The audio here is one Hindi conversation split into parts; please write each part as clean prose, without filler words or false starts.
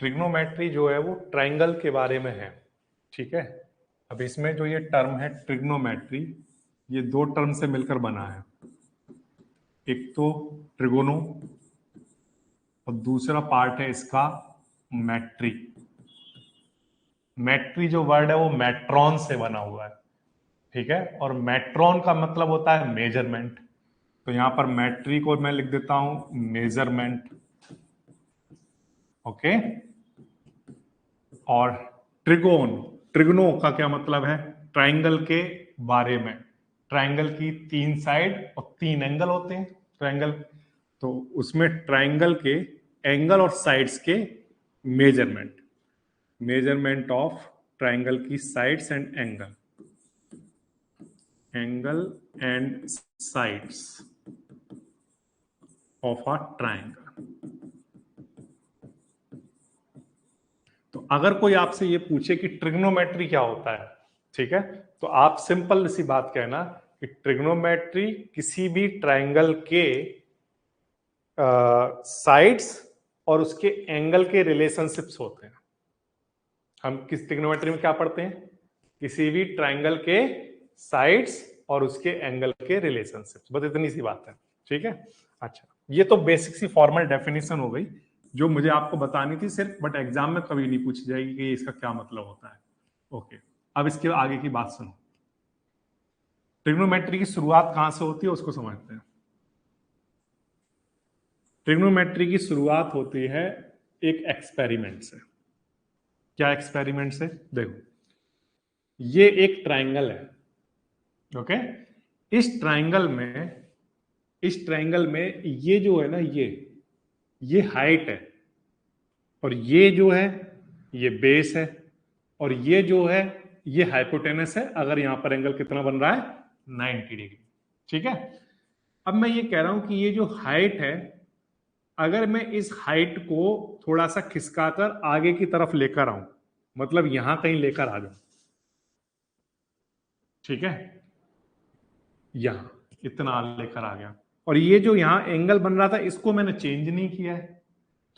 ट्रिग्नोमेट्री जो है वो ट्रायंगल के बारे में है, ठीक है। अब इसमें जो ये टर्म है ट्रिग्नोमेट्री, ये दो टर्म से मिलकर बना है, एक तो ट्रिगोनो और दूसरा पार्ट है इसका मैट्री। मैट्री जो वर्ड है वो मैट्रॉन से बना हुआ है, ठीक है, और मैट्रॉन का मतलब होता है मेजरमेंट। तो यहां पर मैट्री को मैं लिख देता हूं मेजरमेंट, ओके। और ट्रिगोन, ट्रिगनो का क्या मतलब है? ट्रायंगल के बारे में। ट्रायंगल की तीन साइड और तीन एंगल होते हैं ट्रायंगल, तो उसमें ट्रायंगल के एंगल और साइड्स के मेजरमेंट, मेजरमेंट ऑफ ट्रायंगल की sides and angle, angle and sides of a triangle. तो अगर कोई आपसे ये पूछे कि ट्रिग्नोमेट्री क्या होता है, ठीक है, तो आप सिंपल सी बात कहना कि ट्रिग्नोमेट्री किसी भी ट्रायंगल के साइड्स और उसके एंगल के रिलेशनशिप्स होते हैं। हम किस ट्रिग्नोमेट्री में क्या पढ़ते हैं? किसी भी ट्रायंगल के साइड्स और उसके एंगल के रिलेशनशिप्स, बस इतनी सी बात है, ठीक है। अच्छा, ये तो बेसिक सी फॉर्मल डेफिनेशन हो गई जो मुझे आपको बतानी थी सिर्फ, बट एग्जाम में कभी नहीं पूछी जाएगी कि इसका क्या मतलब होता है। ओके, अब इसके आगे की बात सुनो। ट्रिग्नोमेट्री की शुरुआत कहां से होती है उसको समझते हैं। ट्रिग्नोमेट्री की शुरुआत होती है एक एक्सपेरिमेंट से। क्या एक्सपेरिमेंट से? देखो, ये एक ट्रायंगल है, ओके। इस ट्रायंगल में, इस ट्रायंगल में ये जो है ना, ये हाइट है, और ये जो है ये बेस है, और ये जो है ये हाइपोटेनस है। अगर यहां पर एंगल कितना बन रहा है? 90 डिग्री, ठीक है। अब मैं ये कह रहा हूं कि ये जो हाइट है, अगर मैं इस हाइट को थोड़ा सा खिसकाकर आगे की तरफ लेकर आऊं, मतलब यहां कहीं लेकर आ जाऊं, ठीक है, यहां इतना लेकर आ गया, और ये जो यहां एंगल बन रहा था इसको मैंने चेंज नहीं किया है,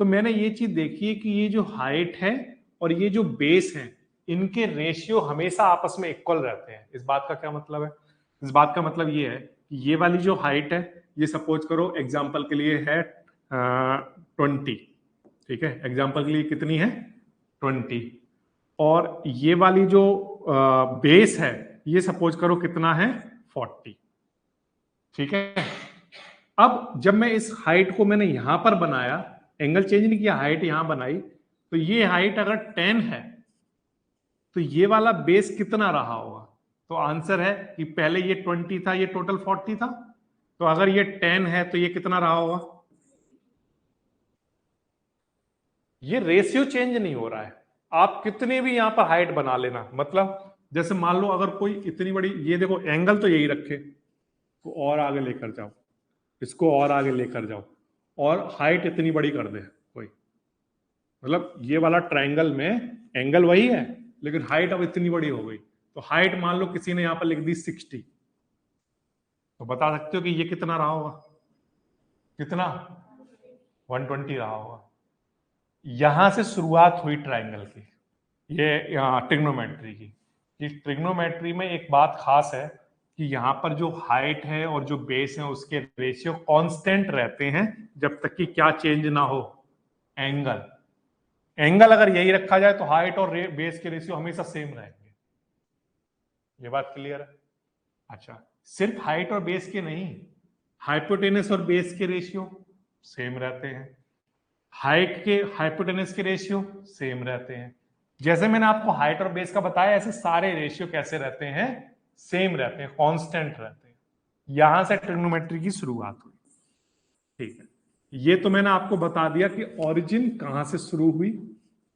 तो मैंने ये चीज देखी है कि ये जो हाइट है और ये जो बेस है, इनके रेशियो हमेशा आपस में इक्वल रहते हैं। इस बात का क्या मतलब है? इस बात का मतलब ये है कि ये वाली जो हाइट है, ये सपोज करो एग्जाम्पल के लिए है 20, ठीक है, एग्जाम्पल के लिए कितनी है? 20। और ये वाली जो बेस है, ये सपोज करो कितना है? 40, ठीक है। अब जब मैं इस हाइट को मैंने यहां पर बनाया, एंगल चेंज नहीं किया, हाइट यहां बनाई, तो ये हाइट अगर 10 है तो ये वाला बेस कितना रहा होगा? तो आंसर है कि पहले ये 20 था, ये टोटल 40 था, तो अगर ये 10 है तो ये कितना रहा होगा? ये रेशियो चेंज नहीं हो रहा है। आप कितने भी यहां पर हाइट बना लेना, मतलब जैसे मान लो अगर कोई इतनी बड़ी, ये देखो एंगल तो यही रखे, तो और आगे लेकर जाओ, इसको और आगे लेकर जाओ, और हाइट इतनी बड़ी कर दे कोई, मतलब ये वाला ट्रायंगल में एंगल वही है लेकिन हाइट अब इतनी बड़ी हो गई, तो हाइट मान लो किसी ने यहां पर लिख दी 60, तो बता सकते हो कि ये कितना रहा होगा? कितना? 120 रहा होगा। यहां से शुरुआत हुई ट्रायंगल की, ये ट्रिग्नोमेट्री की। इस ट्रिग्नोमेट्री में एक बात खास है कि यहां पर जो हाइट है और जो बेस है उसके रेशियो कांस्टेंट रहते हैं जब तक कि क्या चेंज ना हो? एंगल। एंगल अगर यही रखा जाए तो हाइट और बेस के रेशियो हमेशा सेम रहेंगे। ये बात क्लियर है? अच्छा, सिर्फ हाइट और बेस के नहीं, हाइपोटेनस और बेस के रेशियो सेम रहते हैं, हाइट के हाइपोटेनस के रेशियो सेम रहते हैं। जैसे मैंने आपको हाइट और बेस का बताया, ऐसे सारे रेशियो कैसे रहते हैं? सेम रहते हैं, कांस्टेंट रहते हैं। यहां से ट्रिग्नोमेट्री की शुरुआत हुई, ठीक है। ये तो मैंने आपको बता दिया कि ओरिजिन कहां से शुरू हुई।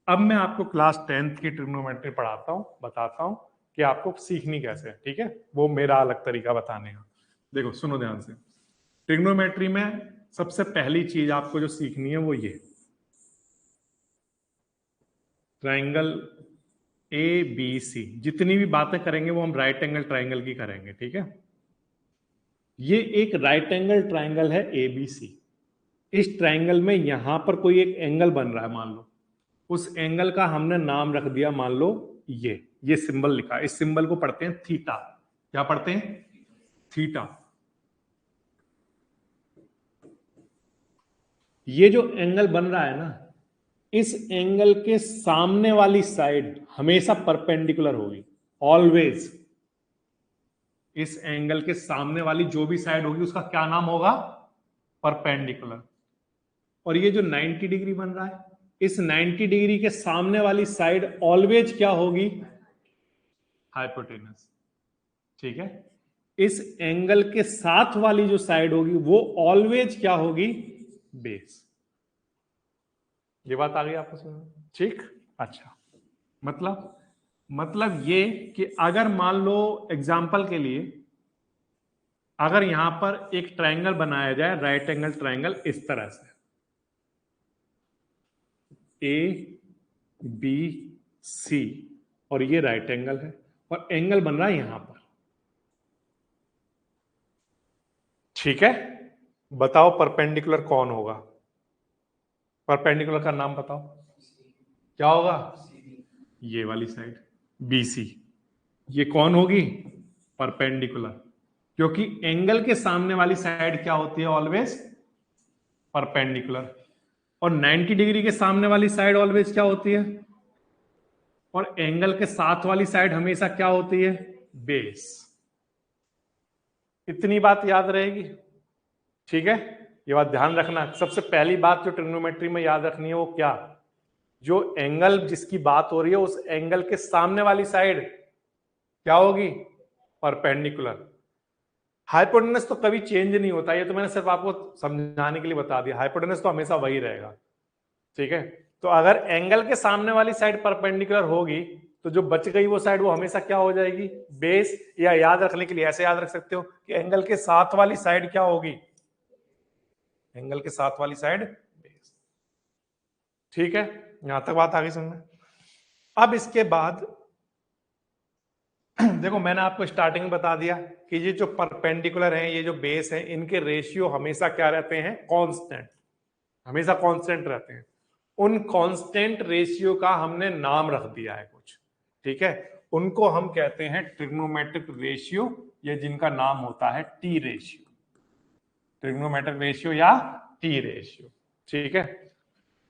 अब मैं आपको क्लास 10th की ट्रिग्नोमेट्री पढ़ाता हूं, बताता हूं कि आपको सीखनी कैसे है, ठीक है। वो मेरा अलग तरीका बताने का। देखो सुनो ध्यान से, ट्रिग्नोमेट्री में सबसे पहली चीज आपको जो सीखनी है वो ये ट्राइंगल ए बी सी। जितनी भी बातें करेंगे वो हम राइट एंगल ट्राइंगल की करेंगे, ठीक है। ये एक राइट एंगल ट्राइंगल है एबीसी। इस ट्राइंगल में यहां पर कोई एक एंगल बन रहा है मान लो, उस एंगल का हमने नाम रख दिया, मान लो ये सिंबल लिखा, इस सिंबल को पढ़ते हैं थीटा। क्या पढ़ते हैं? थीटा। ये जो एंगल बन रहा है ना, इस एंगल के सामने वाली साइड हमेशा परपेंडिकुलर होगी, ऑलवेज। इस एंगल के सामने वाली जो भी साइड होगी उसका क्या नाम होगा? परपेंडिकुलर। और ये जो 90 डिग्री बन रहा है, इस 90 डिग्री के सामने वाली साइड ऑलवेज क्या होगी? हाइपोटेनस। ठीक है। इस एंगल के साथ वाली जो साइड होगी वो ऑलवेज क्या होगी? बेस। ये बात आ गई आपको समझ में? ठीक। अच्छा, मतलब ये कि अगर मान लो एग्जाम्पल के लिए, अगर यहां पर एक ट्रायंगल बनाया जाए, राइट एंगल ट्रायंगल, इस तरह से ए बी सी, और ये राइट एंगल है और एंगल बन रहा है यहां पर। ठीक है, बताओ परपेंडिकुलर कौन होगा? परपेंडिकुलर का नाम बताओ, क्या होगा? ये वाली साइड BC, ये कौन होगी? परपेंडिकुलर। क्योंकि एंगल के सामने वाली साइड क्या होती है? Always perpendicular. और 90 डिग्री के सामने वाली साइड ऑलवेज क्या होती है? और एंगल के साथ वाली साइड हमेशा क्या होती है? बेस। इतनी बात याद रहेगी। ठीक है, ये बात ध्यान रखना। सबसे पहली बात जो ट्रिग्नोमेट्री में याद रखनी है वो क्या? जो एंगल जिसकी बात हो रही है उस एंगल के सामने वाली साइड क्या होगी? परपेंडिकुलर। हाइपोटेनस तो कभी चेंज नहीं होता, ये तो मैंने सिर्फ आपको समझाने के लिए बता दिया। हाइपोटेनस तो हमेशा वही रहेगा। ठीक है, तो अगर एंगल के सामने वाली साइड परपेंडिकुलर होगी तो जो बच गई वो साइड वो हमेशा क्या हो जाएगी? बेस। या याद रखने के लिए ऐसे याद रख सकते हो कि एंगल के साथ वाली साइड क्या होगी? एंगल के साथ वाली साइड बेस। ठीक है, यहां तक बात आ गई समझ में? अब इसके बाद देखो, मैंने आपको स्टार्टिंग में बता दिया कि ये जो परपेंडिकुलर है, ये जो बेस है, इनके रेशियो हमेशा क्या रहते हैं? कांस्टेंट। हमेशा कांस्टेंट रहते हैं। उन कांस्टेंट रेशियो का हमने नाम रख दिया है कुछ। ठीक है, उनको हम कहते हैं ट्रिग्नोमेट्रिक रेशियो, या जिनका नाम होता है टी रेशियो। ट्रिग्नोमेट्रिक रेशियो या टी रेशियो। ठीक है,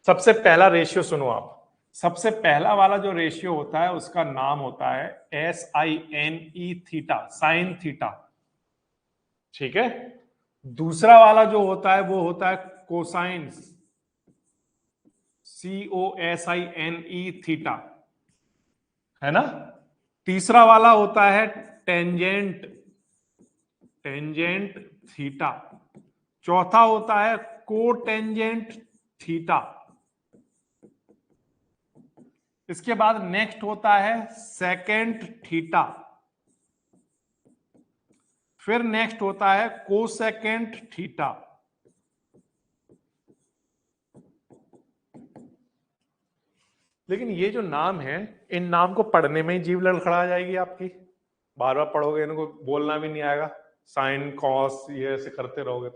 सबसे पहला रेशियो सुनो आप। सबसे पहला वाला जो रेशियो होता है उसका नाम होता है SINE थीटा, साइन थीटा। ठीक है, दूसरा वाला जो होता है वो होता है कोसाइन, COSINE थीटा, है ना। तीसरा वाला होता है टेंजेंट, टेंजेंट थीटा। चौथा होता है कोटेंजेंट थीटा। इसके बाद नेक्स्ट होता है सेकेंट थीटा। फिर नेक्स्ट होता है कोसेकेंट थीटा। लेकिन ये जो नाम है, इन नाम को पढ़ने में ही जीव लड़खड़ा जाएगी आपकी। बार बार पढ़ोगे, इनको बोलना भी नहीं आएगा। साइन कॉस ये ऐसे करते रहोगे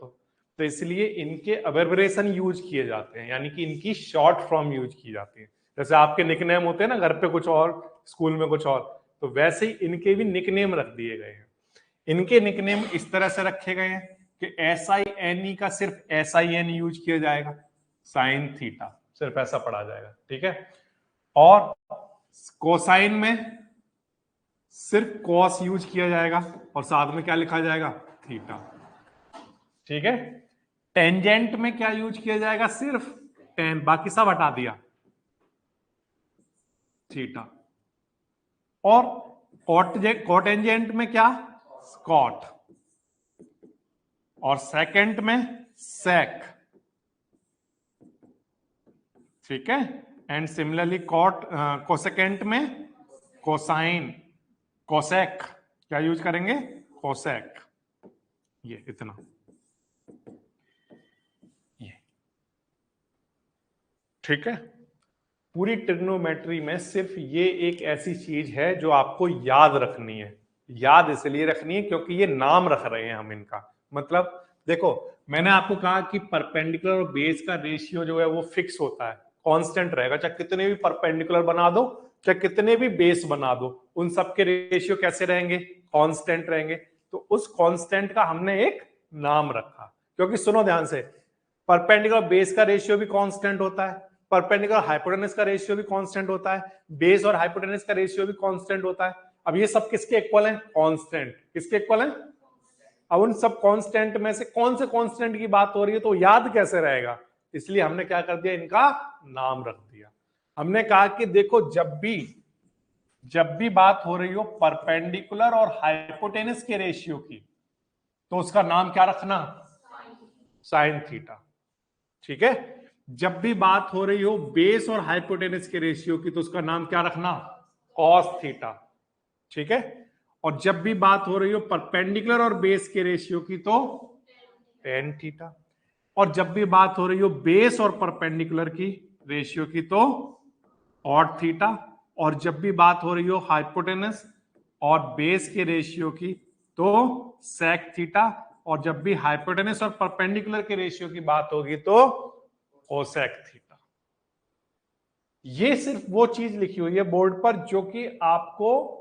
तो इसलिए इनके अब्रेविएशन यूज किए जाते हैं, यानी कि इनकी शॉर्ट फॉर्म यूज की जाती है। जैसे आपके निकनेम होते हैं ना, घर पे कुछ और, स्कूल में कुछ और, तो वैसे ही इनके भी निकनेम रख दिए गए हैं। इनके निकनेम इस तरह से रखे गए हैं कि SINE का सिर्फ SIN यूज किया जाएगा, साइन थीटा सिर्फ ऐसा पढ़ा जाएगा। ठीक है, और कोसाइन में सिर्फ कॉस यूज किया जाएगा और साथ में क्या लिखा जाएगा? थीटा। ठीक है, टेंजेंट में क्या यूज किया जाएगा? सिर्फ टेन, बाकी सब हटा दिया, थीटा। और कोटेंजेंट में क्या? स्कॉट। और सेकेंड में सेक। ठीक है, एंड सिमिलरली कोसेकेंट में कोसाइन, कोसेक। क्या यूज करेंगे? कोसेक। ये इतना, ये। ठीक है, पूरी ट्रिग्नोमेट्री में सिर्फ ये एक ऐसी चीज है जो आपको याद रखनी है। याद इसलिए रखनी है क्योंकि ये नाम रख रहे हैं हम इनका। मतलब देखो, मैंने आपको कहा कि परपेंडिकुलर और बेस का रेशियो जो है वो फिक्स होता है, कांस्टेंट रहेगा, चाहे कितने भी परपेंडिकुलर बना दो, चाहे कितने भी बेस बना दो, उन सबके रेशियो कैसे रहेंगे, कांस्टेंट रहेंगे। तो उस कांस्टेंट का हमने एक नाम रखा, क्योंकि सुनो ध्यान से, परपेंडिकुलर बेस का रेशियो भी कांस्टेंट होता है, परपेंडिकुलर हाइपोटेनस का रेशियो भी कांस्टेंट होता है, बेस और हाइपोटेनस का रेशियो भी कांस्टेंट होता है। अब ये सब किसके इक्वल हैं, कांस्टेंट। किसके इक्वल हैं? अब उन सब कांस्टेंट में से कौन से कांस्टेंट की बात हो रही है, तो याद कैसे रहेगा, इसलिए हमने क्या कर दिया, इनका नाम रख दिया। हमने कहा कि देखो जब भी बात हो रही हो परपेंडिकुलर और हाइपोटेनस के रेशियो की, तो उसका नाम क्या रखना, साइन थीटा। ठीक है। जब भी बात हो रही हो बेस और हाइपोटेनस के रेशियो की, तो उसका नाम क्या रखना, कॉस थीटा। ठीक है। और जब भी बात हो रही हो परपेंडिकुलर और बेस के रेशियो की, तो टेन थीटा। और जब भी बात हो रही हो बेस और परपेंडिकुलर की रेशियो की, तो ऑड थीटा। और जब भी बात हो रही हो हाइपोटेनस और बेस के रेशियो की, तो सेक थीटा। और जब भी हाइपोटेनस और परपेंडिकुलर के रेशियो की बात होगी, तो कोसेक थीटा। ये सिर्फ वो चीज लिखी हुई है बोर्ड पर जो कि आपको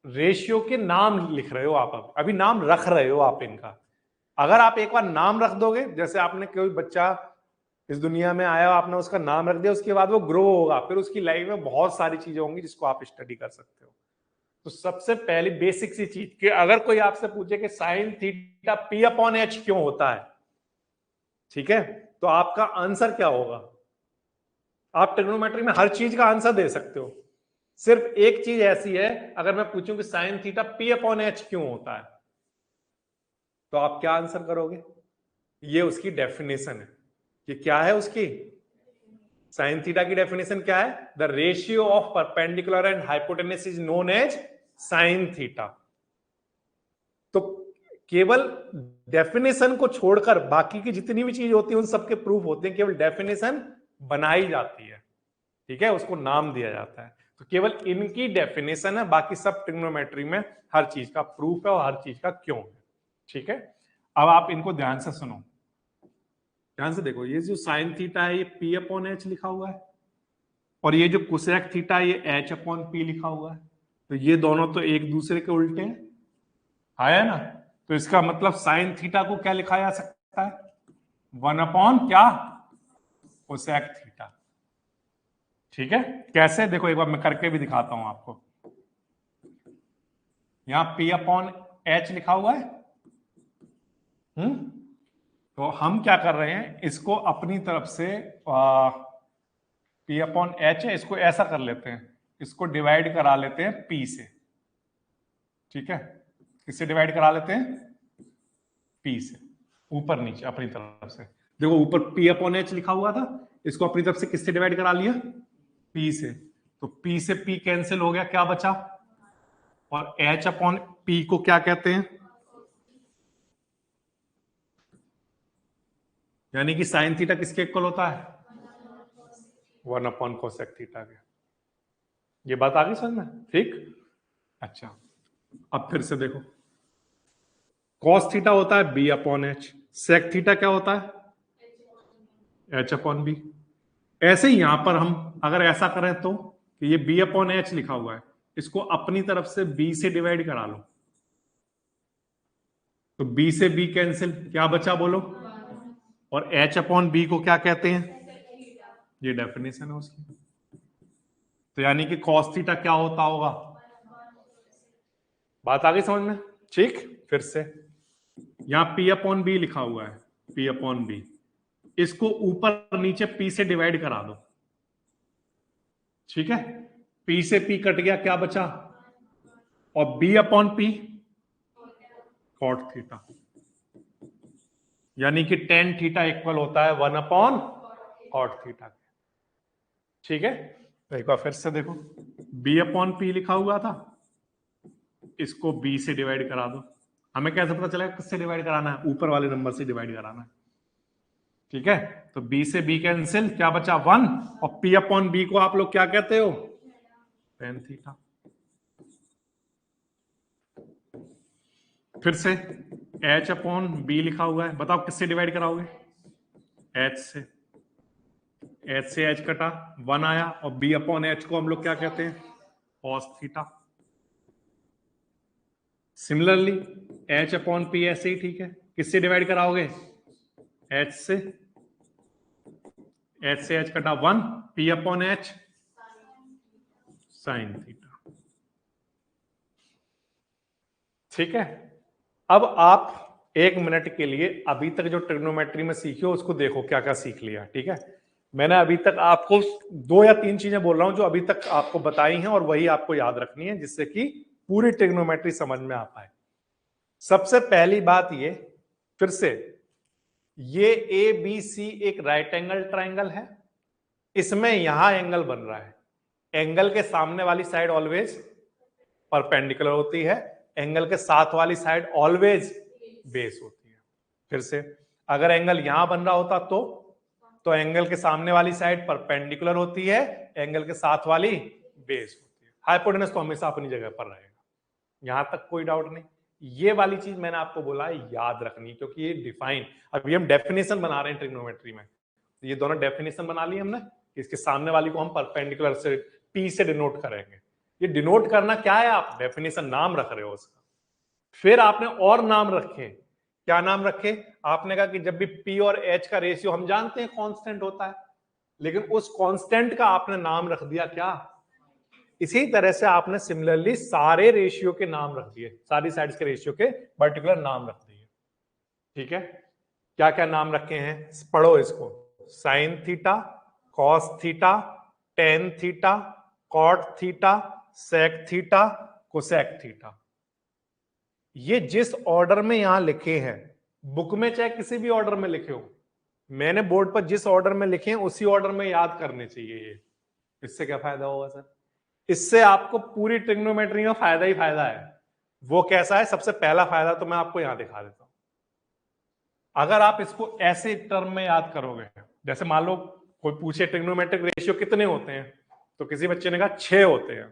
रेशियो के नाम लिख रहे हो, आप अभी नाम रख रहे हो आप इनका। अगर आप एक बार नाम रख दोगे, जैसे आपने कोई बच्चा इस दुनिया में आया, आपने उसका नाम रख दिया, उसके बाद वो ग्रो होगा, फिर उसकी लाइफ में बहुत सारी चीजें होंगी जिसको आप स्टडी कर सकते हो। तो सबसे पहली बेसिक सी चीज कि अगर कोई आपसे पूछे कि sine theta P upon H क्यों होता है, ठीक है, तो आपका आंसर क्या होगा? आप ट्रिग्नोमेट्री में हर चीज का आंसर दे सकते हो, सिर्फ एक चीज ऐसी है, अगर मैं पूछूं कि sine theta P upon H क्यों होता है, तो आप क्या आंसर करोगे? ये उसकी डेफिनेशन है। ये क्या है उसकी? साइन थीटा की डेफिनेशन क्या है? The ratio of perpendicular and hypotenuse is known as sine theta. तो केवल डेफिनेशन को छोड़कर बाकी की जितनी भी चीज होती है उन सबके प्रूफ होते हैं, केवल डेफिनेशन बनाई जाती है, ठीक है, उसको नाम दिया जाता है। तो केवल इनकी डेफिनेशन है, बाकी सब ट्रिग्नोमेट्री में हर चीज का प्रूफ है और हर चीज का क्यों है। ठीक है। अब आप इनको ध्यान से सुनो, ध्यान से देखो, ये जो साइन थीटा है ये पी अपॉन एच लिखा हुआ है, और ये जो कोसेक थीटा है ये एच अपॉन पी लिखा हुआ है। तो ये दोनों तो एक दूसरे के उल्टे हैं, आया ना? तो इसका मतलब साइन थीटा को क्या लिखा जा सकता है? वन अपॉन क्या, कोसेक थीटा। ठीक है। कैसे, देखो एक बार मैं करके भी दिखाता हूं आपको। यहां पी अपॉन एच लिखा हुआ है, तो हम क्या कर रहे हैं, इसको अपनी तरफ से पी अपॉन एच है, इसको ऐसा कर लेते हैं, इसको डिवाइड करा लेते हैं पी से। ठीक है, किससे डिवाइड करा लेते हैं? पी से, ऊपर नीचे अपनी तरफ से। देखो ऊपर पी अपॉन एच लिखा हुआ था, इसको अपनी तरफ से किससे डिवाइड करा लिया? पी से। तो पी से पी कैंसिल हो गया, क्या बचा? और एच अपॉन पी को क्या कहते हैं? यानी कि साइन थीटा किसके इक्वल होता है? वन अपॉन कोसेक थीटा के। ये बात आ गई समझ में? ठीक। अच्छा, अब फिर से देखो, कॉस थीटा होता है B upon H, sec theta क्या होता है? H upon B. ऐसे ही यहां पर हम अगर ऐसा करें तो कि ये बी अपॉन एच लिखा हुआ है, इसको अपनी तरफ से बी से डिवाइड करा लो, तो बी से बी कैंसिल, क्या बचा बोलो? और एच अपॉन बी को क्या कहते हैं? ये डेफिनेशन है उसकी। तो यानी कि कॉस थीटा क्या होता होगा? बात आ गई समझ में? ठीक। फिर से यहां पी अपॉन बी लिखा हुआ है, पी अपॉन बी, इसको ऊपर नीचे पी से डिवाइड करा दो। ठीक है, पी से पी कट गया, क्या बचा? और B upon P cot theta, यानी कि टेन थीटा इक्वल होता है वन अपॉन कॉट थीटा। ठीक है, तो एक बार फिर से देखो, बी अपॉन पी लिखा हुआ था, इसको बी से डिवाइड करा दो। हमें कैसे पता चलेगा किससे डिवाइड कराना है? ऊपर वाले नंबर से डिवाइड कराना है। ठीक है, तो बी से बी कैंसिल, क्या बचा? वन। और पी अपॉन बी को आप लोग क्या कहते हो? Tan theta. फिर से एच अपॉन बी लिखा हुआ है, बताओ किससे डिवाइड कराओगे? एच से। एच से एच कटा 1 आया, और बी अपॉन एच को हम लोग क्या कहते हैं, cos theta. Similarly H upon P ऐसे ही ठीक है, किससे डिवाइड कराओगे, एच से एच कटा 1, P upon h sine theta. ठीक है, अब आप 1 मिनट के लिए अभी तक जो ट्रिग्नोमेट्री में सीखे हो उसको देखो क्या क्या सीख लिया। ठीक है, मैंने अभी तक आपको 2 या 3 चीजें बोल रहा हूं जो अभी तक आपको बताई हैं, और वही आपको याद रखनी है जिससे कि पूरी ट्रिग्नोमेट्री समझ में आ पाए। सबसे पहली बात ये, फिर से, ये ए बी सी एक राइट एंगल ट्राइंगल है, इसमें यहां एंगल बन रहा है, एंगल के सामने वाली साइड ऑलवेज परपेंडिकुलर होती है, एंगल के साथ वाली साइड ऑलवेज बेस होती है। फिर से, अगर एंगल यहां बन रहा होता तो एंगल के सामने वाली साइड परपेंडिकुलर होती है, एंगल के साथ वाली बेस होती है। हाइपोटेनस तो हमेशा अपनी जगह पर रहेगा, यहां तक कोई डाउट नहीं। ये वाली चीज मैंने आपको बोला है याद रखनी, क्योंकि ये डिफाइन, अभी हम डेफिनेशन बना रहे हैं ट्रिग्नोमेट्री में, ये दोनों डेफिनेशन बना ली हमने, इसके सामने वाली को हम परपेंडिकुलर से पी से डिनोट करेंगे। ये डिनोट करना क्या है, आप डेफिनेशन नाम रख रहे हो उसका। फिर आपने और नाम रखे, क्या नाम रखे, आपने कहा कि जब भी पी और एच का रेशियो हम जानते हैं कांस्टेंट होता है, लेकिन उस कांस्टेंट का आपने नाम रख दिया क्या, इसी तरह से आपने सिमिलरली सारे रेशियो के नाम रख दिए, सारी साइड्स के रेशियो के पर्टिकुलर नाम रख दिए। ठीक है, क्या क्या नाम रखे हैं, पढ़ो इसको, sine theta, cos theta, tan theta, cot theta, sec theta, cosec theta. ये जिस ऑर्डर में यहां लिखे हैं, बुक में चाहे किसी भी ऑर्डर में लिखे हो, मैंने बोर्ड पर जिस ऑर्डर में लिखे हैं उसी ऑर्डर में याद करने चाहिए ये। इससे क्या फायदा होगा सर, इससे आपको पूरी ट्रिग्नोमेट्री में फायदा ही फायदा है। वो कैसा है, सबसे पहला फायदा तो मैं आपको यहां दिखा देता हूं। अगर आप इसको ऐसे टर्म में याद करोगे, जैसे मान लो कोई पूछे ट्रिग्नोमेट्रिक रेशियो कितने होते हैं, तो किसी बच्चे ने कहा 6 होते हैं,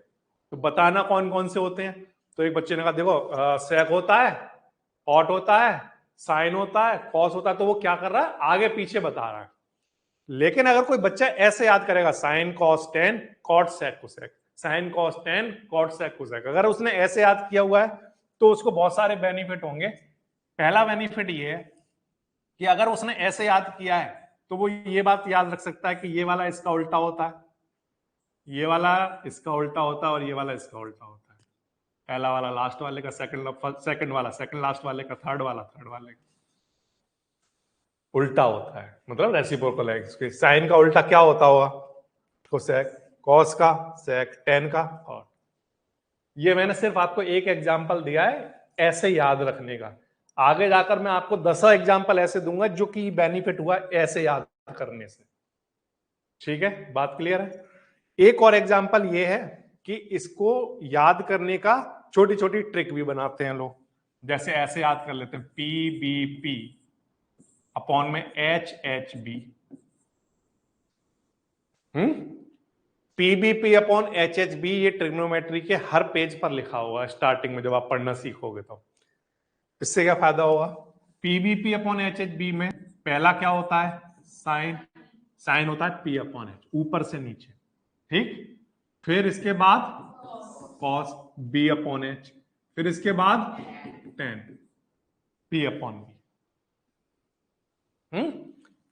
तो बताना कौन कौन से होते हैं। तो एक बच्चे ने कहा देखो सेक होता है, कॉट होता है, साइन होता है, कॉस होता है, तो वो क्या कर रहा है, आगे पीछे बता रहा है। लेकिन अगर कोई बच्चा ऐसे याद करेगा, sine cos tan cot sec cosec, sine cos tan cot sec cosec, अगर उसने ऐसे याद किया हुआ है तो उसको बहुत सारे बेनिफिट होंगे। पहला बेनिफिट ये है कि अगर उसने ऐसे याद किया है तो वो ये बात याद रख सकता है कि ये वाला इसका उल्टा होता है, ये वाला इसका उल्टा होता है, और ये वाला इसका उल्टा होता है। पहला वाला लास्ट वाले का, सेकंड वाला सेकंड लास्ट वाले का, थर्ड वाला थर्ड वाले का उल्टा होता है, मतलब रेसिप्रोकल है। इसके साइन का उल्टा क्या होता होगा, कोसेक, कॉस का सेक, टेन का कॉट। ये मैंने सिर्फ आपको एक एग्जांपल दिया है ऐसे याद रखने का, आगे जाकर मैं आपको 10 एग्जांपल ऐसे दूंगा जो कि बेनिफिट हुआ ऐसे याद करने से। ठीक है, बात क्लियर है। एक और एग्जांपल ये है कि इसको याद करने का छोटी छोटी ट्रिक भी बनाते हैं लोग, जैसे ऐसे याद कर लेते हैं, पी बी पी अपॉन में H H B, PBP upon H H B, ये ट्रिग्नोमेट्री के हर पेज पर लिखा हुआ है स्टार्टिंग में, जब आप पढ़ना सीखोगे तो। इससे क्या फायदा होगा, PBP upon H H B में पहला क्या होता है, साइन, साइन होता है पी अपॉन एच, ऊपर से नीचे, ठीक। फिर इसके बाद कॉस बी अपॉन एच, फिर इसके बाद टेन पी अपॉन बी।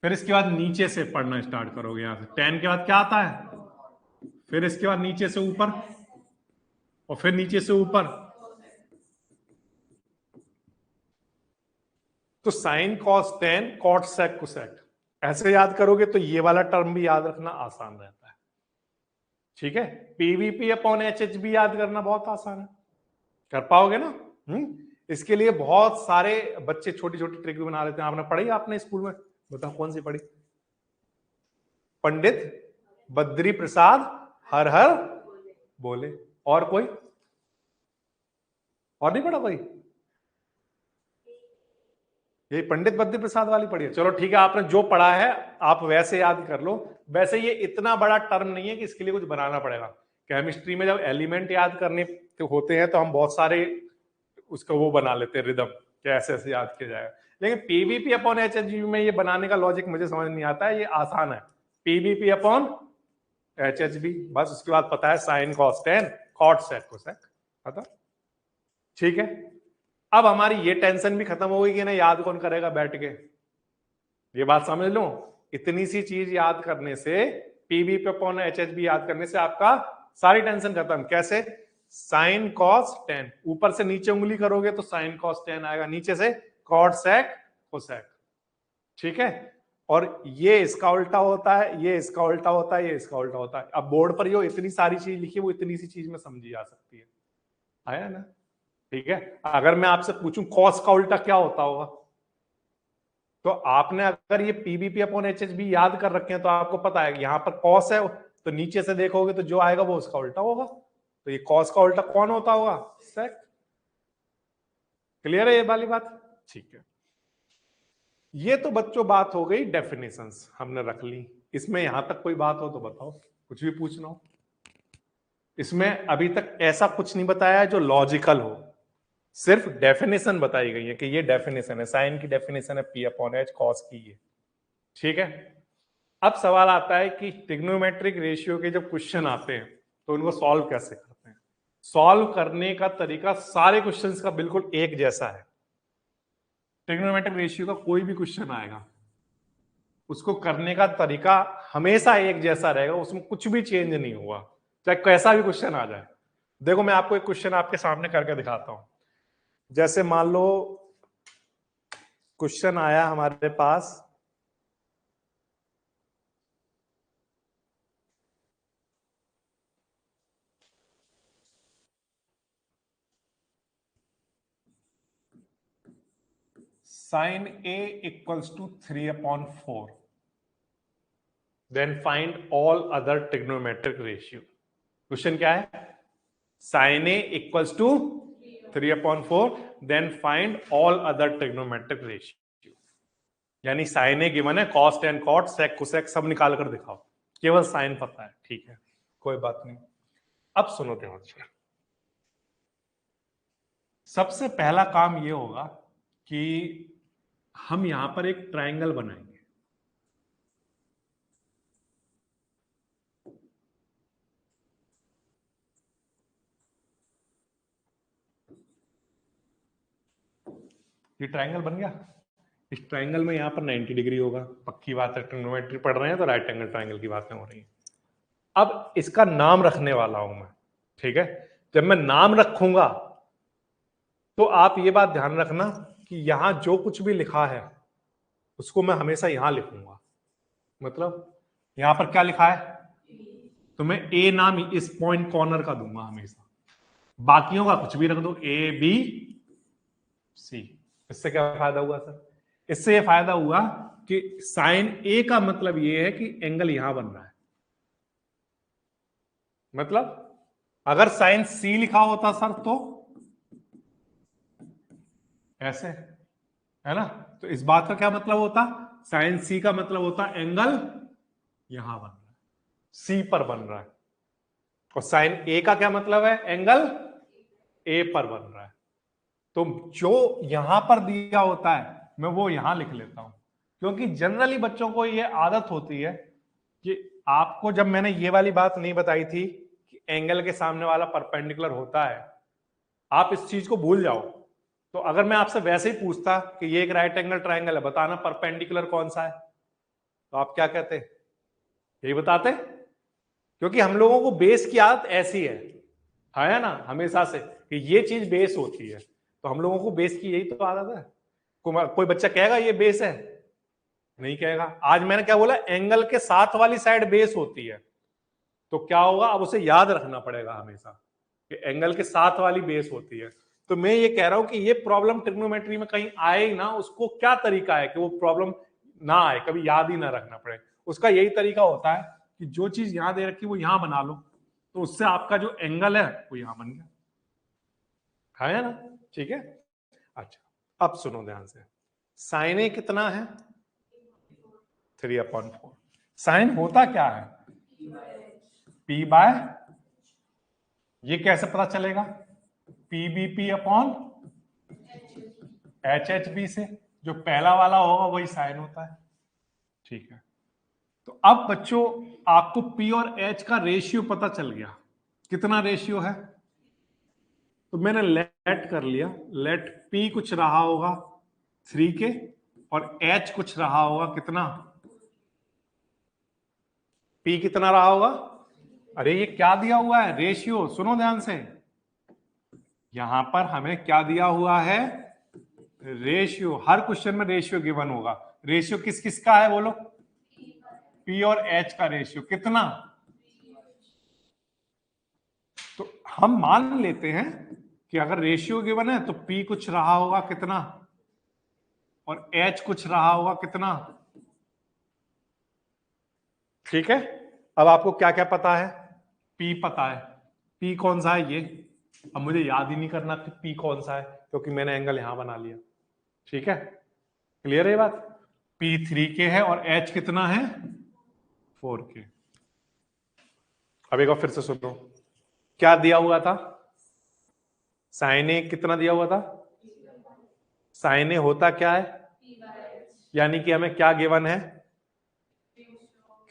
फिर इसके बाद नीचे से पढ़ना स्टार्ट करोगे, यहां से टेन के बाद क्या आता है, फिर इसके बाद नीचे से ऊपर, और फिर नीचे से ऊपर, तो sine cos tan cot sec cosec, ऐसे याद करोगे तो ये वाला टर्म भी याद रखना आसान रहता है। ठीक है, PBP upon H H B याद करना बहुत आसान है, कर पाओगे ना। इसके लिए बहुत सारे बच्चे छोटी छोटी ट्रिक भी बना लेते हैं, आपने पढ़ी आपने स्कूल में, बताओ कौन सी पढ़ी, पंडित बद्री प्रसाद हर हर बोले, और कोई और नहीं पढ़ा कोई, ये पंडित बद्री प्रसाद वाली पढ़ी है। चलो ठीक है, आपने जो पढ़ा है आप वैसे याद कर लो। वैसे ये इतना बड़ा टर्म नहीं है कि इसके लिए कुछ बनाना पड़ेगा। केमिस्ट्री में जब एलिमेंट याद करने होते हैं तो हम बहुत सारे उसको वो बना लेते हैं रिदम, कैसे ऐसे याद किया जाएगा। लेकिन PBP upon H H B में ये बनाने का लॉजिक मुझे समझ नहीं आता है, ये आसान है, PBP upon H H B, बस उसके बाद पता है sine cos tan cot sec cosec, पता, ठीक है। अब हमारी ये टेंशन भी खत्म हो गई कि ना याद कौन करेगा बैठ के, ये बात समझ लो। इतनी सी चीज याद करने से, पीबी पे अपॉन एच एच बी याद करने से आपका सारी टेंशन खत्म। कैसे? साइन कॉस टेन, ऊपर से नीचे उंगली करोगे तो साइन कॉस टेन आएगा, नीचे से कॉट सेक कोसेक, ठीक है। और ये इसका उल्टा होता है, ये इसका उल्टा होता है, ये इसका उल्टा होता है। अब बोर्ड पर जो इतनी सारी चीज लिखी है वो इतनी सी चीज में समझी जा सकती है, आया ना, ठीक है। अगर मैं आपसे पूछूं कॉस का उल्टा क्या होता होगा, तो आपने अगर ये PBP upon H H B याद कर रखे हैं तो आपको पता है यहां पर कॉस है, तो नीचे से देखोगे तो जो आएगा वो उसका उल्टा होगा, तो ये कॉस का उल्टा कौन होता होगा? सेक। क्लियर है ये वाली बात? ठीक है। ये तो बच्चों बात हो गई डेफिनेशंस हमने रख ली। इसमें यहां तक कोई बात हो तो बताओ, कुछ भी पूछना हो। इसमें अभी तक ऐसा कुछ नहीं बताया है जो लॉजिकल हो, सिर्फ डेफिनेशन बताई गई है कि ये डेफिनेशन है, साइन की डेफिनेशन है पी अपॉन एच कॉस की, ये ठीक है। अब सवाल आता है कि ट्रिग्नोमेट्रिक रेशियो के जब क्वेश्चन आते हैं तो उनको सॉल्व कैसे करते हैं। सॉल्व करने का तरीका सारे क्वेश्चंस का बिल्कुल एक जैसा है। ट्रिग्नोमेट्रिक रेशियो का कोई भी क्वेश्चन आएगा उसको करने का तरीका हमेशा एक जैसा रहेगा, उसमें कुछ भी चेंज नहीं होगा, चाहे कैसा भी क्वेश्चन आ जाए। देखो मैं आपको एक क्वेश्चन आपके सामने करके दिखाता हूं। जैसे मान लो क्वेश्चन आया हमारे पास, sine A equals to 3/4, then find all other trigonometric ratio. Question क्या है? Sine A equals to 3/4, then find all other trigonometric ratio. यानी साइन ए गिवन है, cos tan cot sec cosec सब निकाल कर दिखाओ, केवल साइन पता है, ठीक है, कोई बात नहीं। अब सुनो ध्यान से, सबसे पहला काम ये होगा कि हम यहां पर एक ट्रायंगल बनाएंगे। ये ट्रायंगल बन गया। इस ट्रायंगल में यहां पर 90 डिग्री होगा, पक्की बात है, ट्रिग्नोमेट्री पढ़ रहे हैं तो राइट एंगल ट्रायंगल की बातें हो रही हैं। अब इसका नाम रखने वाला हूं मैं, ठीक है। जब मैं नाम रखूंगा तो आप ये बात ध्यान रखना कि यहां जो कुछ भी लिखा है उसको मैं हमेशा यहां लिखूंगा। मतलब यहां पर क्या लिखा है तो मैं ए नाम इस पॉइंट कॉर्नर का दूंगा हमेशा, बाकियों का कुछ भी रख दो, ए बी सी। इससे क्या फायदा हुआ सर? इससे यह फायदा हुआ कि साइन ए का मतलब यह है कि एंगल यहां बन रहा है। मतलब अगर साइन सी लिखा होता सर तो ऐसे, है ना, तो इस बात का क्या मतलब होता? साइन सी का मतलब होता एंगल यहां बन रहा है, सी पर बन रहा है। और साइन ए का क्या मतलब है? एंगल ए पर बन रहा है। तो जो यहां पर दिया होता है मैं वो यहां लिख लेता हूं, क्योंकि जनरली बच्चों को ये आदत होती है कि आपको, जब मैंने ये वाली बात नहीं बताई थी कि एंगल के सामने वाला परपेंडिकुलर होता है, आप इस चीज को भूल जाओ। तो अगर मैं आपसे वैसे ही पूछता कि ये एक राइट एंगल ट्रायंगल है, बताना परपेंडिकुलर कौन सा है, तो आप क्या कहते? यही बताते, क्योंकि हम लोगों को बेस की आदत ऐसी है ना, हमेशा से कि ये चीज बेस होती है, तो हम लोगों को बेस की यही तो आदत है। कोई बच्चा कहेगा ये बेस है? नहीं कहेगा। आज मैंने क्या बोला? एंगल के साथ वाली साइड बेस होती है, तो क्या होगा, अब उसे याद रखना पड़ेगा हमेशा कि एंगल के साथ वाली बेस होती है। तो मैं ये कह रहा हूं कि ये प्रॉब्लम ट्रिग्नोमेट्री में कहीं आए ना, उसको क्या तरीका है कि वो प्रॉब्लम ना आए, कभी याद ही ना रखना पड़े। उसका यही तरीका होता है कि जो चीज यहां दे रखी वो यहां बना लो, तो उससे आपका जो एंगल है वो यहां बन गया, है ना, ठीक है। अच्छा अब सुनो ध्यान से, साइन ए कितना है? 3/4। साइन होता क्या है? पी बाय, ये कैसे पता चलेगा? PBP upon H H B से, जो पहला वाला होगा वही साइन होता है, ठीक है। तो अब बच्चों आपको P और H का रेशियो पता चल गया, कितना रेशियो है। तो मैंने लेट कर लिया, लेट P कुछ रहा होगा 3 के और H कुछ रहा होगा कितना, P कितना रहा होगा। अरे ये क्या दिया हुआ है, रेशियो, सुनो ध्यान से, यहां पर हमें क्या दिया हुआ है, रेशियो। हर क्वेश्चन में रेशियो गिवन होगा। रेशियो किस किस का है बोलो, P और H का रेशियो कितना। तो हम मान लेते हैं कि अगर रेशियो गिवन है तो P कुछ रहा होगा कितना और H कुछ रहा होगा कितना। ठीक है, अब आपको क्या क्या पता है, P पता है, P कौन सा है ये, अब मुझे याद ही नहीं करना कि P कौन सा है क्योंकि मैंने एंगल यहां बना लिया। ठीक है, क्लियर है ये बात। P 3K है और H कितना है 4K। अब एक बार फिर से सुनो, क्या दिया हुआ था, साइन ए कितना दिया हुआ था, साइन ए होता क्या है, यानी कि हमें क्या गिवन है,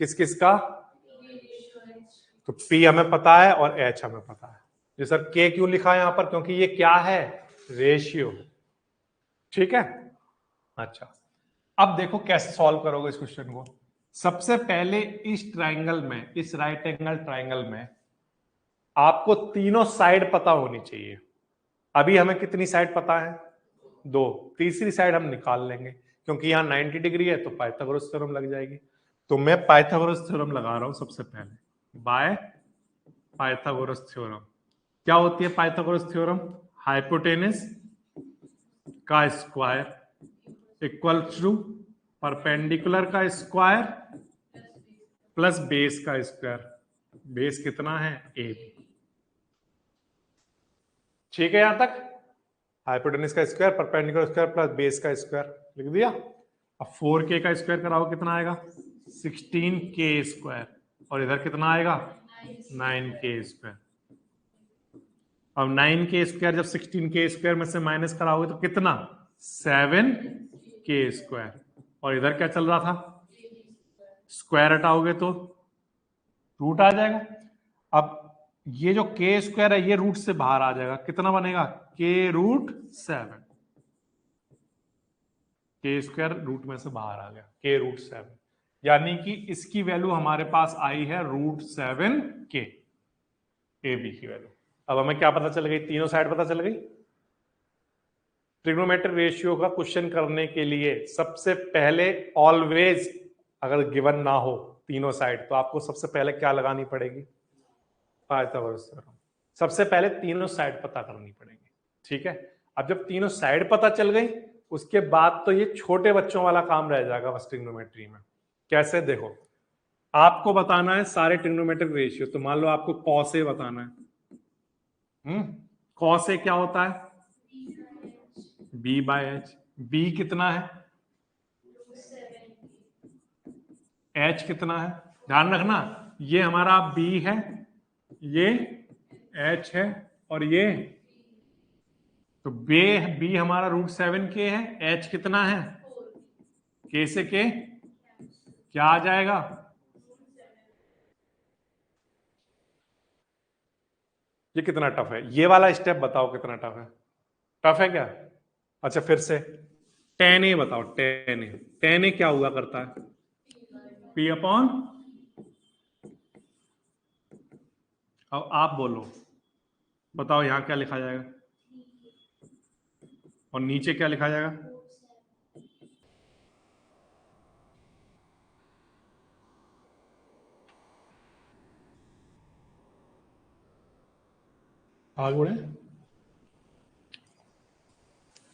किस किस का, तो P हमें पता है और H हमें पता है। जी सर K क्यों लिखा है यहां पर, क्योंकि ये क्या है, रेशियो। ठीक है, अच्छा अब देखो कैसे सॉल्व करोगे इस क्वेश्चन को। सबसे पहले इस ट्राइंगल में, इस राइट एंगल ट्राइंगल में आपको तीनों साइड पता होनी चाहिए। अभी हमें कितनी साइड पता है, दो, तीसरी साइड हम निकाल लेंगे क्योंकि यहां 90 डिग्री है तो पाइथागोरस थ्योरम लग जाएगी। तो मैं पाइथागोरस थ्योरम लगा रहा हूं सबसे पहले, बाय पाइथागोरस थ्योरम। क्या होती है पाइथागोरस थ्योरम, हाइपोटेनस का स्क्वायर इक्वल टू परपेंडिकुलर का स्क्वायर प्लस बेस का स्क्वायर। बेस कितना है ए बी। ठीक है यहां तक, हाइपोटेनस का square perpendicular square plus base का स्क्वायर लिख दिया। अब 4K का स्क्वायर कराओ कितना आएगा, 16K स्क्वायर, और इधर कितना आएगा 9K स्क्वायर। अब 9K स्क्वायर जब 16K स्क्वायर में से माइनस कराओगे तो कितना 7K स्क्वायर, और इधर क्या चल रहा था, स्क्वायर हटाओगे तो रूट आ जाएगा। अब ये जो K स्क्वायर है ये रूट से बाहर आ जाएगा, कितना बनेगा K√7, K स्क्वायर रूट में से बाहर आ गया K√7, यानी कि इसकी वैल्यू हमारे पास आई है √7K, ए बी की वैल्यू। अब हमें क्या पता चल गई, तीनों साइड पता चल गई। ट्रिग्नोमेट्रिक रेशियो का क्वेश्चन करने के लिए सबसे पहले ऑलवेज अगर गिवन ना हो तीनों साइड तो आपको सबसे पहले क्या लगानी पड़ेगी, पाइथागोरस थ्योरम। सबसे पहले तीनों साइड पता करनी पड़ेगी। ठीक है, अब जब तीनों साइड पता चल गई उसके बाद तो ये छोटे बच्चों वाला काम रह जाएगा बस ट्रिग्नोमेट्री में। कैसे, देखो आपको बताना है सारे ट्रिग्नोमेट्रिक रेशियो, तो मान लो आपको कॉस ए बताना है, कॉस ए क्या होता है B/H, B कितना है, H कितना है, ध्यान रखना ये हमारा B है, ये H है और ये, तो B हमारा √7K है, H कितना है, K से K क्या आ जाएगा, ये कितना टफ है, ये वाला स्टेप बताओ कितना टफ है क्या। अच्छा फिर से tan A बताओ, tan A क्या हुआ करता है P/, अब आप बोलो, बताओ यहां क्या लिखा जाएगा और नीचे क्या लिखा जाएगा, आगे बढ़े।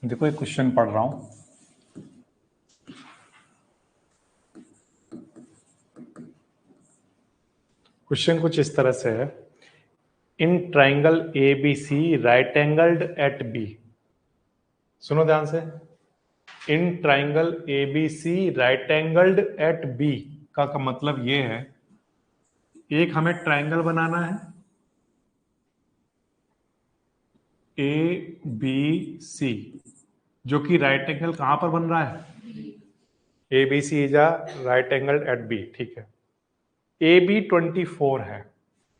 देखो एक क्वेश्चन पढ़ रहा हूं, क्वेश्चन कुछ इस तरह से है, in triangle A B C right angled at B. सुनो ध्यान से, in triangle A B C right angled at B का मतलब ये है, एक हमें ट्राइंगल बनाना है ए बी सी जो कि राइट एंगल कहां पर बन रहा है, A B C is a right angle at B, ठीक है। ए बी 24 है,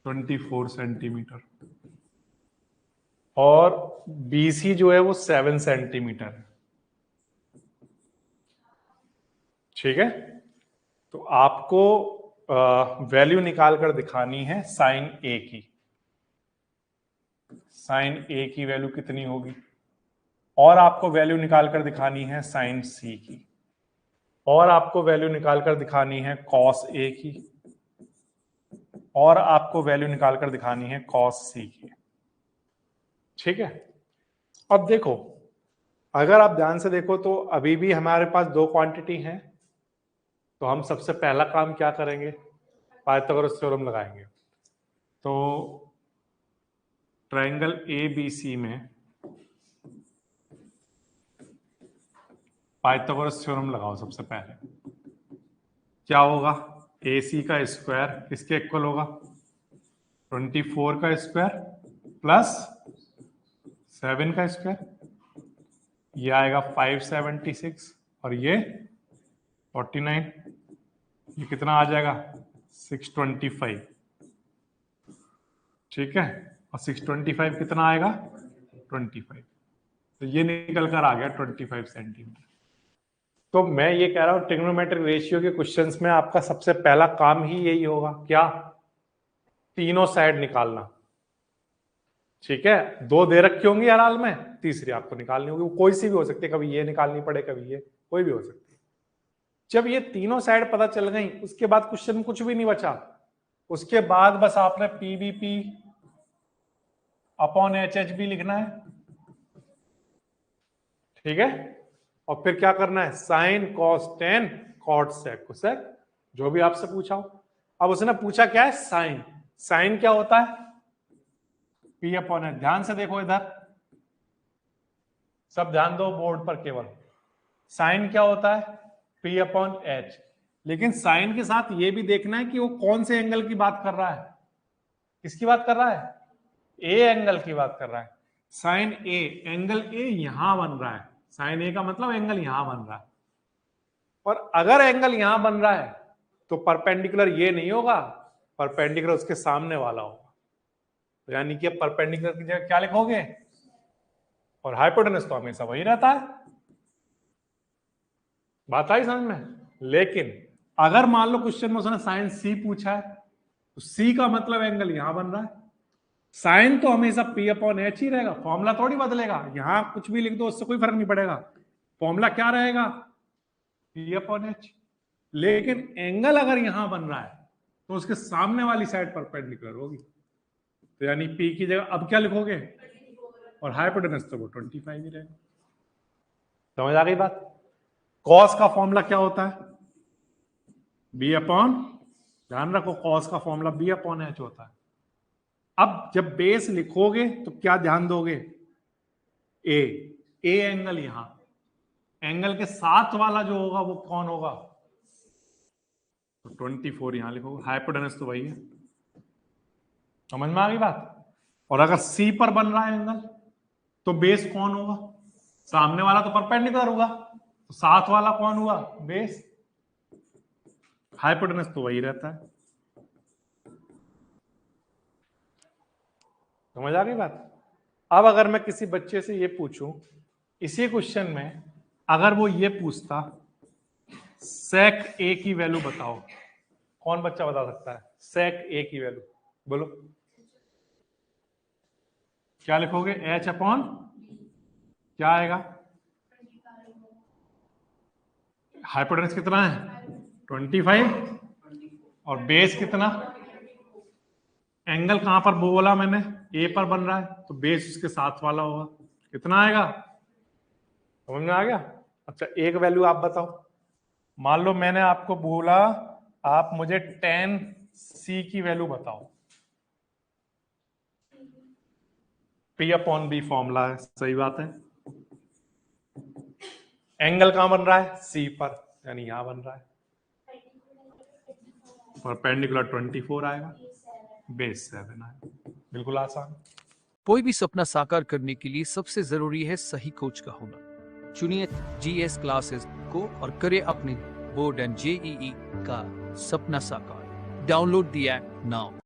24 सेंटीमीटर, और बी सी जो है वो 7 सेंटीमीटर है, ठीक है। तो आपको वैल्यू निकाल कर दिखानी है साइन ए की। साइन ए की वैल्यू कितनी होगी, और आपको वैल्यू निकाल कर दिखानी है साइन सी की, और आपको वैल्यू निकाल कर दिखानी है कॉस ए की, और आपको वैल्यू निकाल कर दिखानी है कॉस सी की, ठीक है। अब देखो, अगर आप ध्यान से देखो तो अभी भी हमारे पास दो क्वांटिटी हैं, तो हम सबसे पहला काम क्या करेंगे, पाइथागोरस थ्योरम लगाएंगे। तो ट्रायंगल ए बी सी में पाइथागोरस थ्योरम लगाओ सबसे पहले। क्या होगा, ए सी का स्क्वायर किसके इक्वल होगा, 24 का स्क्वायर प्लस 7 का स्क्वायर, ये आएगा 576, और ये 49, ये कितना आ जाएगा 625, ठीक है। और 625 कितना आएगा 25, तो ये निकल कर आ गया 25 सेंटीमीटर। तो मैं ये कह रहा हूं ट्रिग्नोमेट्रिक रेशियो के क्वेश्चंस में आपका सबसे पहला काम ही यही होगा, क्या, तीनों साइड निकालना, ठीक है। दो दे रखी होंगी हर हाल में, तीसरी आपको निकालनी होगी, वो कोई सी भी हो सकती है, कभी ये निकालनी पड़े कभी ये, कोई भी हो सकती है। जब ये तीनों साइड पता चल गई, उसके बाद क्वेश्चन में कुछ भी नहीं बचा, उसके बाद बस आपने PBP upon H H B लिखना है, ठीक है। और फिर क्या करना है, sine cos tan cot sec cosec, जो भी आपसे पूछा हो। अब उसने पूछा क्या है, साइन। साइन क्या होता है, पी अपॉन एच। ध्यान से देखो इधर, सब ध्यान दो बोर्ड पर केवल। साइन क्या होता है, पी अपॉन एच। लेकिन साइन के साथ ये भी देखना है कि वो कौन से एंगल की बात कर रहा है, किसकी बात कर रहा है, ए एंगल की बात कर रहा है। साइन ए, एंगल ए यहां बन रहा है, साइन ए का मतलब एंगल यहां बन रहा है। और अगर एंगल यहां बन रहा है तो परपेंडिकुलर ये नहीं होगा, परपेंडिकुलर उसके सामने वाला होगा। तो यानी कि परपेंडिकुलर की जगह क्या लिखोगे, और हाइपोटेनस तो हमेशा वही रहता है। बात आई समझ में। लेकिन अगर मान लो क्वेश्चन में उसने साइन सी पूछा है, तो सी का मतलब एंगल यहां बन रहा है। साइन तो हमेशा पी अपॉन एच ही रहेगा, फॉर्मूला थोड़ी बदलेगा, यहां कुछ भी लिख दो उससे कोई फर्क नहीं पड़ेगा, फॉर्मूला क्या रहेगा, पी अपॉन एच। लेकिन एंगल अगर यहां बन रहा है तो उसके सामने वाली साइड परपेंडिकुलर होगी, तो यानी पी की जगह अब क्या लिखोगे, और हाइपोटेनस तो वो 25 ही रहेगा। समझ आ गई बात। कॉस का फॉर्मूला क्या होता है, बी अपॉन, ध्यान रखो कॉस का फॉर्मूला बी अपॉन एच होता है। अब जब बेस लिखोगे तो क्या ध्यान दोगे, ए, ए एंगल यहां, एंगल के साथ वाला जो होगा वो कौन होगा, तो 24 यहां लिखोगे, हाइपोटेनस तो वही है। समझ में आ गई बात। और अगर सी पर बन रहा है एंगल, तो बेस कौन होगा, सामने वाला तो परपेंडिकुलर होगा, तो साथ वाला कौन हुआ, बेस। हाइपोटेनस तो वही रहता है। समझ आ गई बात। अब अगर मैं किसी बच्चे से ये पूछूं, इसी क्वेश्चन में अगर वो ये पूछता सेक ए की वैल्यू बताओ, कौन बच्चा बता सकता है सेक ए की वैल्यू, बोलो क्या लिखोगे, एच अपॉन क्या आएगा, हाइपोटेनस कितना है 25, और बेस कितना, एंगल कहां पर बोला मैंने, ए पर बन रहा है, तो बेस उसके साथ वाला होगा, कितना आएगा, समझ में आ गया। अच्छा एक वैल्यू आप बताओ, मान लो मैंने आपको बोला आप मुझे tan c की वैल्यू बताओ, P अपॉन बी फॉर्मूला है, सही बात है। एंगल कहां बन रहा है, C पर, यानी यहां बन रहा है, परपेंडिकुलर 24 आएगा, बेस 7 आएगा, बिल्कुल आसान। कोई भी सपना साकार करने के लिए सबसे जरूरी है सही कोच का होना। चुनिए GS क्लासेस को और करें अपने बोर्ड एंड JEE का सपना साकार। Download the app now.